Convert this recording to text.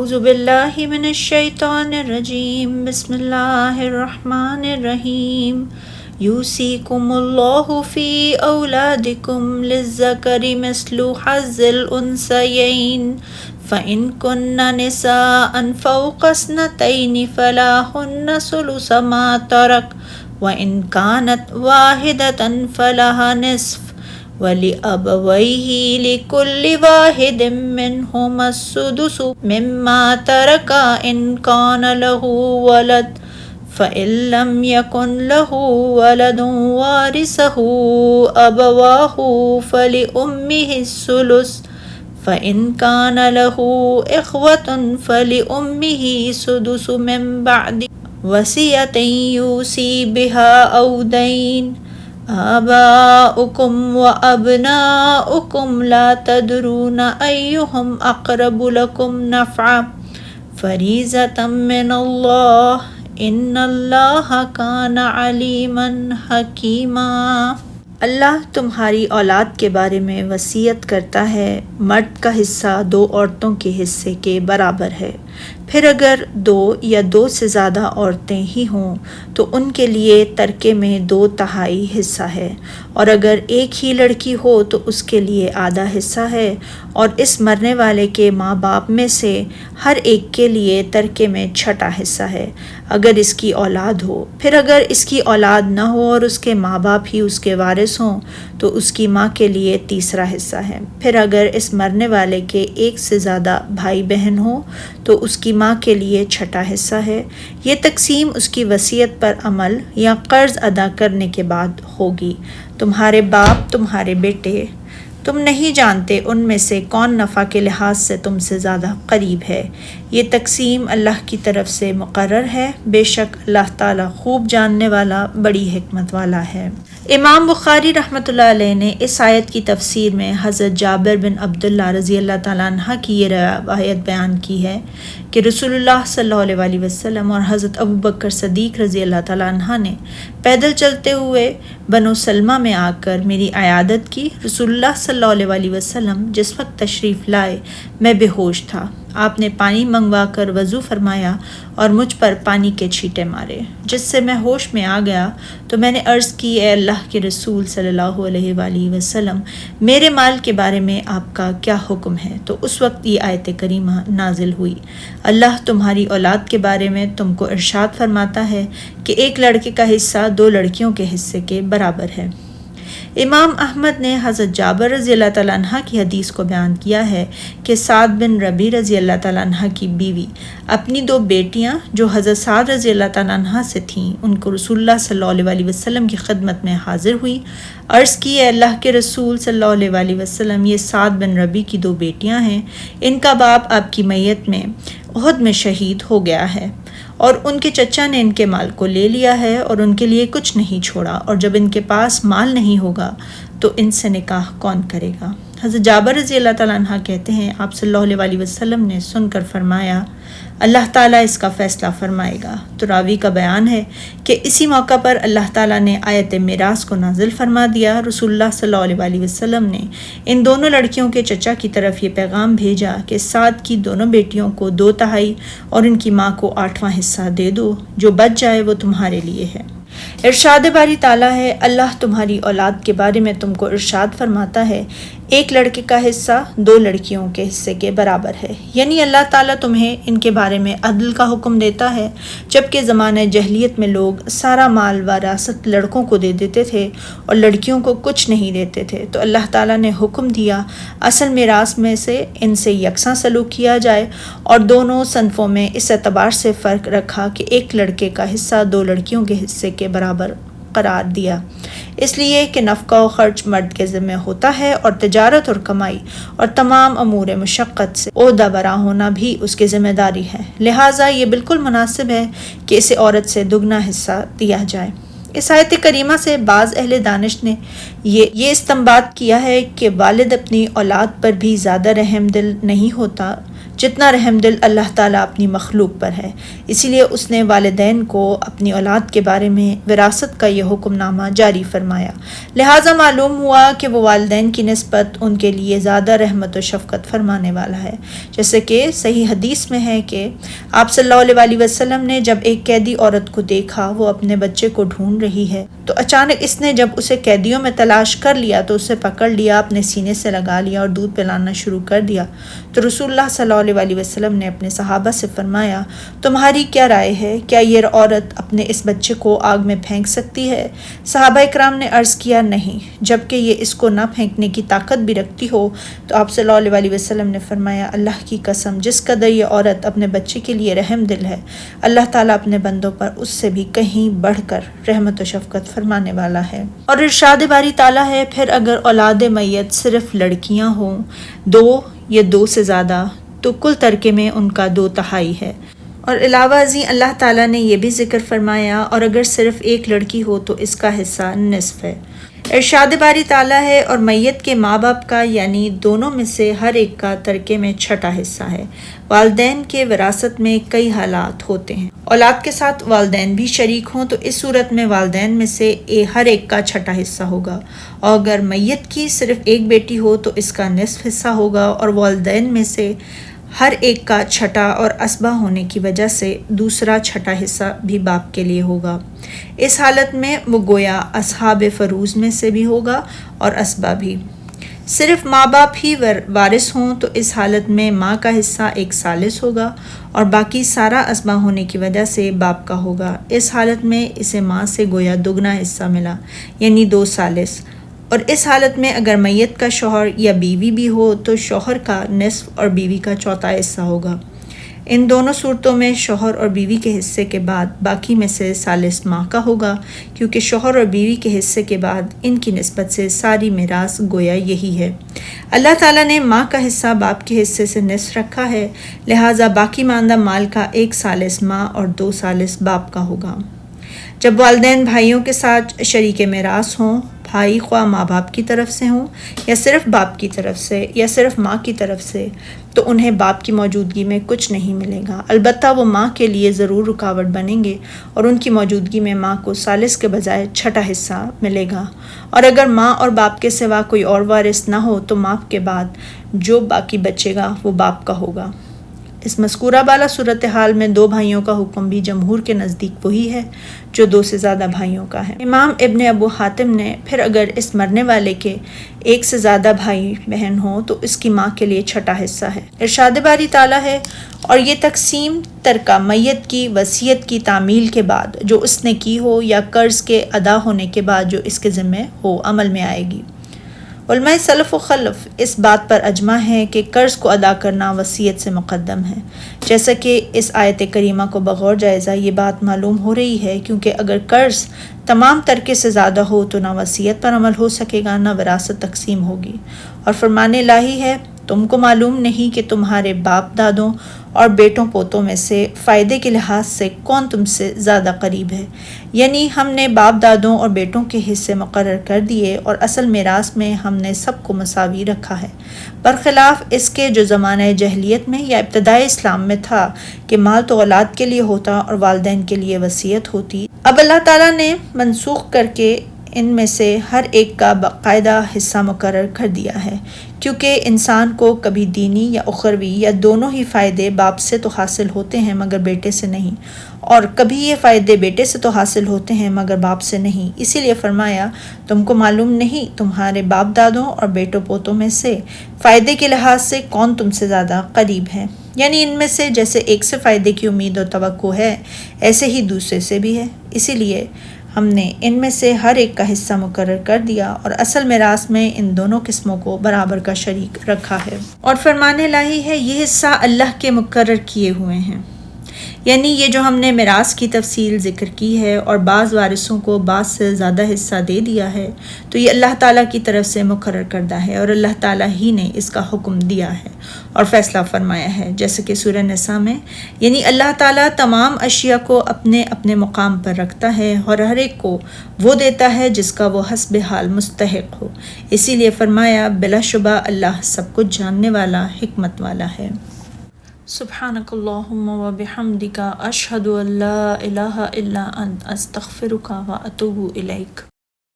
اعوذ باللہ من الشیطان الرجیم بسم اللہ الرحمن الرحیم یوصیکم اللہ فی اولادکم للذکر مثل حظ الانثیین فإن كن نساء فوق اثنتین فلہن ثلث ما ترک وإن كانت واحدة فلها نصف وَلِأَبَوَيْهِ لِكُلِّ وَاحِدٍ مِّنْهُمَا السُّدُسُ مِمَّا تَرَكَ إِن كَانَ لَهُ وَلَدٌ فَإِن لَّمْ يَكُن لَّهُ وَلَدٌ وَارِثُهُ أَبَوَاهُ فَلِأُمِّهِ الثُّلُثُ فَإِن كَانَ لَهُ إِخْوَةٌ فَلِأُمِّهِ السُّدُسُ مِن بَعْدِ وَصِيَّةٍ يُوصِي بِهَا أَوْ دَيْنٍ آباؤکم وابناؤکم لا تدرون ایہم اقرب لکم نفعا فریضۃ من اللہ ان اللہ کان علیما حکیما۔ اللہ تمہاری اولاد کے بارے میں وصیت کرتا ہے، مرد کا حصہ 2 عورتوں کے حصے کے برابر ہے، پھر اگر 2 یا 2 سے زیادہ عورتیں ہی ہوں تو ان کے لیے ترکے میں 2/3 حصہ ہے، اور اگر ایک ہی لڑکی ہو تو اس کے لیے آدھا حصہ ہے، اور اس مرنے والے کے ماں باپ میں سے ہر ایک کے لیے ترکے میں 1/6 حصہ ہے اگر اس کی اولاد ہو۔ پھر اگر اس کی اولاد نہ ہو اور اس کے ماں باپ ہی اس کے وارث ہوں تو اس کی ماں کے لیے 3 حصہ ہے۔ پھر اگر اس مرنے والے کے 1 سے زیادہ بھائی بہن ہوں تو اس کی ماں کے لیے 1/6 حصہ ہے۔ یہ تقسیم اس کی وصیت پر عمل یا قرض ادا کرنے کے بعد ہوگی۔ تمہارے باپ تمہارے بیٹے، تم نہیں جانتے ان میں سے کون نفع کے لحاظ سے تم سے زیادہ قریب ہے۔ یہ تقسیم اللہ کی طرف سے مقرر ہے، بے شک اللہ تعالیٰ خوب جاننے والا، بڑی حکمت والا ہے۔ امام بخاری رحمۃ اللہ علیہ نے اس آیت کی تفسیر میں حضرت جابر بن عبداللہ رضی اللہ تعالیٰ عنہ کی یہ روایت بیان کی ہے کہ رسول اللہ صلی اللہ علیہ وسلم اور حضرت ابوبکر صدیق رضی اللہ تعالیٰ عنہ نے پیدل چلتے ہوئے بنو سلمہ میں آ کر میری عیادت کی۔ رسول اللہ صلی اللہ علیہ وسلم جس وقت تشریف لائے میں بے ہوش تھا۔ آپ نے پانی منگوا کر وضو فرمایا اور مجھ پر پانی کے چھینٹے مارے، جس سے میں ہوش میں آ گیا تو میں نے عرض کی، اے اللہ کے رسول صلی اللہ علیہ وآلہ وسلم، میرے مال کے بارے میں آپ کا کیا حکم ہے؟ تو اس وقت یہ آیت کریمہ نازل ہوئی، اللہ تمہاری اولاد کے بارے میں تم کو ارشاد فرماتا ہے کہ ایک لڑکے کا حصہ 2 لڑکیوں کے حصے کے برابر ہے۔ امام احمد نے حضرت جابر رضی اللہ تعالیٰ عنہ کی حدیث کو بیان کیا ہے کہ سعد بن ربیع رضی اللہ تعالیٰ عنہ کی بیوی اپنی 2 بیٹیاں جو حضرت سعد رضی اللہ تعالیٰ عنہ سے تھیں ان کو رسول اللہ صلی اللہ علیہ وسلم کی خدمت میں حاضر ہوئی، عرض کی، اے اللہ کے رسول صلی اللہ علیہ وسلم، یہ سعد بن ربیع کی 2 بیٹیاں ہیں، ان کا باپ آپ کی میت میں احد میں شہید ہو گیا ہے اور ان کے چچا نے ان کے مال کو لے لیا ہے اور ان کے لیے کچھ نہیں چھوڑا، اور جب ان کے پاس مال نہیں ہوگا تو ان سے نکاح کون کرے گا؟ حضرت جابر رضی اللہ تعالیٰ عنہ کہتے ہیں، آپ صلی اللہ علیہ وسلم نے سن کر فرمایا، اللہ تعالیٰ اس کا فیصلہ فرمائے گا۔ تو راوی کا بیان ہے کہ اسی موقع پر اللہ تعالیٰ نے آیت میراث کو نازل فرما دیا۔ رسول اللہ صلی اللہ علیہ وسلم نے ان دونوں لڑکیوں کے چچا کی طرف یہ پیغام بھیجا کہ سعد کی دونوں بیٹیوں کو 2/3 اور ان کی ماں کو 8واں حصہ دے دو، جو بچ جائے وہ تمہارے لیے ہے۔ ارشاد باری تعالیٰ ہے، اللہ تمہاری اولاد کے بارے میں تم کو ارشاد فرماتا ہے، ایک لڑکے کا حصہ 2 لڑکیوں کے حصے کے برابر ہے، یعنی اللہ تعالیٰ تمہیں ان کے بارے میں عدل کا حکم دیتا ہے۔ جبکہ زمانہ جہلیت میں لوگ سارا مال وراثت لڑکوں کو دے دیتے تھے اور لڑکیوں کو کچھ نہیں دیتے تھے، تو اللہ تعالیٰ نے حکم دیا اصل میراث میں سے ان سے یکساں سلوک کیا جائے، اور دونوں صنفوں میں اس اعتبار سے فرق رکھا کہ ایک لڑکے کا حصہ 2 لڑکیوں کے حصے کے برابر قرار دیا، اس لیے کہ نفقہ و خرچ مرد کے ذمہ ہوتا ہے اور تجارت اور کمائی اور تمام امور مشقت سے عہدہ برا ہونا بھی اس کی ذمہ داری ہے، لہٰذا یہ بالکل مناسب ہے کہ اسے عورت سے 2 حصہ دیا جائے۔ اس آیت کریمہ سے بعض اہل دانش نے یہ استنباط کیا ہے کہ والد اپنی اولاد پر بھی زیادہ رحم دل نہیں ہوتا جتنا رحم دل اللہ تعالیٰ اپنی مخلوق پر ہے، اسی لیے اس نے والدین کو اپنی اولاد کے بارے میں وراثت کا یہ حکم نامہ جاری فرمایا۔ لہٰذا معلوم ہوا کہ وہ والدین کی نسبت ان کے لیے زیادہ رحمت و شفقت فرمانے والا ہے، جیسے کہ صحیح حدیث میں ہے کہ آپ صلی اللہ علیہ وسلم نے جب ایک قیدی عورت کو دیکھا وہ اپنے بچے کو ڈھونڈ رہی ہے تو اچانک اس نے جب اسے قیدیوں میں تلاش کر لیا تو اسے پکڑ لیا، اپنے سینے سے لگا لیا اور دودھ پلانا شروع کر دیا۔ تو رسول اللہ صلی اللہ علیہ وسلم نے اپنے صحابہ سے فرمایا، تمہاری کیا رائے ہے؟ کیا یہ عورت اپنے اس بچے کو آگ میں پھینک سکتی ہے؟ صحابہ اکرام نے عرض کیا نہیں، جبکہ یہ اس کو نہ پھینکنے کی طاقت بھی رکھتی ہو۔ تو آپ صلی اللہ علیہ وسلم نے فرمایا، اللہ کی قسم جس قدر یہ عورت اپنے بچے کے لیے رحم دل ہے، اللہ تعالیٰ اپنے بندوں پر اس سے بھی کہیں بڑھ کر رحمت و شفقت فرمانے والا ہے۔ اور ارشاد باری تعالیٰ ہے، پھر اگر اولاد میت صرف لڑکیاں ہوں، 2 یا 2 سے زیادہ، تو کل ترکے میں ان کا 2/3 ہے۔ اور علاوہ ازیں اللہ تعالیٰ نے یہ بھی ذکر فرمایا، اور اگر صرف ایک لڑکی ہو تو اس کا حصہ نصف ہے۔ ارشاد باری تعالیٰ ہے، اور میت کے ماں باپ کا یعنی دونوں میں سے ہر ایک کا ترکے میں 6واں حصہ ہے۔ والدین کے وراثت میں کئی حالات ہوتے ہیں، اولاد کے ساتھ والدین بھی شریک ہوں تو اس صورت میں والدین میں سے ہر ایک کا 6واں حصہ ہوگا، اور اگر میت کی صرف ایک بیٹی ہو تو اس کا نصف حصہ ہوگا، اور والدین میں سے ہر ایک کا 6واں اور اسبہ ہونے کی وجہ سے دوسرا 6واں حصہ بھی باپ کے لیے ہوگا۔ اس حالت میں وہ گویا اصحاب فروض میں سے بھی ہوگا اور اسبہ بھی۔ صرف ماں باپ ہی وارث ہوں تو اس حالت میں ماں کا حصہ 1 ثالث ہوگا اور باقی سارا اسبہ ہونے کی وجہ سے باپ کا ہوگا۔ اس حالت میں اسے ماں سے گویا دگنا حصہ ملا، یعنی 2 ثالث۔ اور اس حالت میں اگر میت کا شوہر یا بیوی بھی ہو تو شوہر کا نصف اور بیوی کا 4واں حصہ ہوگا۔ ان دونوں صورتوں میں شوہر اور بیوی کے حصے کے بعد باقی میں سے ثالث ماں کا ہوگا، کیونکہ شوہر اور بیوی کے حصے کے بعد ان کی نسبت سے ساری میراث گویا یہی ہے۔ اللہ تعالیٰ نے ماں کا حصہ باپ کے حصے سے نصف رکھا ہے، لہٰذا باقی ماندہ مال کا 1 ثالث ماں اور 2 ثالث باپ کا ہوگا۔ جب والدین بھائیوں کے ساتھ شریک میراث ہوں، بھائی خواہ ماں باپ کی طرف سے ہوں یا صرف باپ کی طرف سے یا صرف ماں کی طرف سے، تو انہیں باپ کی موجودگی میں کچھ نہیں ملے گا، البتہ وہ ماں کے لیے ضرور رکاوٹ بنیں گے اور ان کی موجودگی میں ماں کو ثالث کے بجائے 6واں حصہ ملے گا۔ اور اگر ماں اور باپ کے سوا کوئی اور وارث نہ ہو تو ماں کے بعد جو باقی بچے گا وہ باپ کا ہوگا۔ اس مذکورہ بالا صورتحال میں 2 بھائیوں کا حکم بھی جمہور کے نزدیک وہی ہے جو 2 سے زیادہ بھائیوں کا ہے۔ امام ابن ابو حاتم نے پھر اگر اس مرنے والے کے 1 سے زیادہ بھائی بہن ہوں تو اس کی ماں کے لیے 6واں حصہ ہے۔ ارشاد باری تعالیٰ ہے، اور یہ تقسیم ترکہ میت کی وصیت کی تعمیل کے بعد جو اس نے کی ہو یا قرض کے ادا ہونے کے بعد جو اس کے ذمہ ہو عمل میں آئے گی۔ علماء سلف و خلف اس بات پر اجماع ہے کہ قرض کو ادا کرنا وصیت سے مقدم ہے، جیسا کہ اس آیت کریمہ کو بغور جائزہ یہ بات معلوم ہو رہی ہے، کیونکہ اگر قرض تمام ترکے سے زیادہ ہو تو نہ وصیت پر عمل ہو سکے گا نہ وراثت تقسیم ہوگی۔ اور فرمان الہی ہے، تم کو معلوم نہیں کہ تمہارے باپ دادوں اور بیٹوں پوتوں میں سے فائدے کے لحاظ سے کون تم سے زیادہ قریب ہے، یعنی ہم نے باپ دادوں اور بیٹوں کے حصے مقرر کر دیے اور اصل میراث میں ہم نے سب کو مساوی رکھا ہے، برخلاف اس کے جو زمانہ جاہلیت میں یا ابتدائی اسلام میں تھا کہ مال تو اولاد کے لیے ہوتا اور والدین کے لیے وصیت ہوتی۔ اب اللہ تعالیٰ نے منسوخ کر کے ان میں سے ہر ایک کا باقاعدہ حصہ مقرر کر دیا ہے، کیونکہ انسان کو کبھی دینی یا اخروی یا دونوں ہی فائدے باپ سے تو حاصل ہوتے ہیں مگر بیٹے سے نہیں، اور کبھی یہ فائدے بیٹے سے تو حاصل ہوتے ہیں مگر باپ سے نہیں۔ اسی لیے فرمایا، تم کو معلوم نہیں تمہارے باپ دادوں اور بیٹوں پوتوں میں سے فائدے کے لحاظ سے کون تم سے زیادہ قریب ہے، یعنی ان میں سے جیسے ایک سے فائدے کی امید اور توقع ہے ایسے ہی دوسرے سے بھی ہے، اسی لیے ہم نے ان میں سے ہر ایک کا حصہ مقرر کر دیا اور اصل میراث میں ان دونوں قسموں کو برابر کا شریک رکھا ہے۔ اور فرمان الہی ہے، یہ حصہ اللہ کے مقرر کیے ہوئے ہیں، یعنی یہ جو ہم نے میراث کی تفصیل ذکر کی ہے اور بعض وارثوں کو بعض سے زیادہ حصہ دے دیا ہے، تو یہ اللہ تعالیٰ کی طرف سے مقرر کردہ ہے اور اللہ تعالیٰ ہی نے اس کا حکم دیا ہے اور فیصلہ فرمایا ہے، جیسے کہ سورہ نساء میں، یعنی اللہ تعالیٰ تمام اشیاء کو اپنے اپنے مقام پر رکھتا ہے اور ہر ایک کو وہ دیتا ہے جس کا وہ حسب حال مستحق ہو، اسی لیے فرمایا بلا شبہ اللہ سب کچھ جاننے والا، حکمت والا ہے۔ سبحانک اللہم و بحمدک اشہد ان لا الہ الا انت استغفرک و اتوب الیک۔